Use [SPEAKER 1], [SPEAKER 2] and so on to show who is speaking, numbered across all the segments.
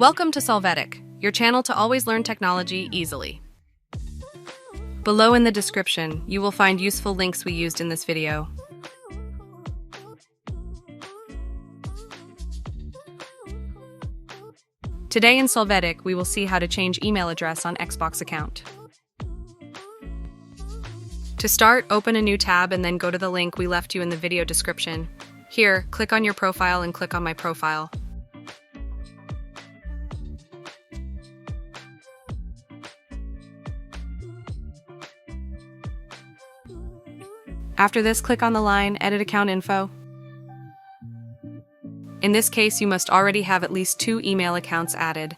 [SPEAKER 1] Welcome to Solvetic, your channel to always learn technology easily. Below in the description, you will find useful links we used in this video. Today in Solvetic, we will see how to change email address on Xbox account. To start, open a new tab and then go to the link we left you in the video description. Here, click on your profile and click on My Profile. After this, click on the line Edit Account Info. In this case, you must already have at least 2 email accounts added.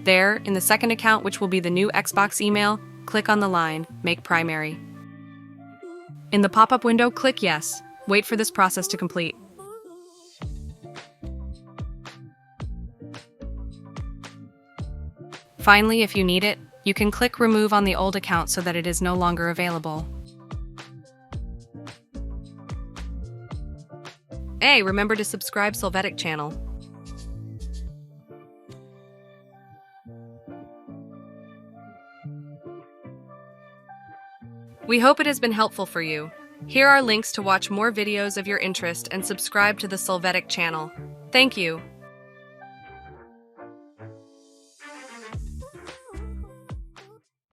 [SPEAKER 1] There, in the second account, which will be the new Xbox email, click on the line Make Primary. In the pop-up window, click Yes. Wait for this process to complete. Finally, if you need it, you can click Remove on the old account so that it is no longer available. Hey, remember to subscribe Solvetic channel. We hope it has been helpful for you. Here are links to watch more videos of your interest and subscribe to the Solvetic channel. Thank you.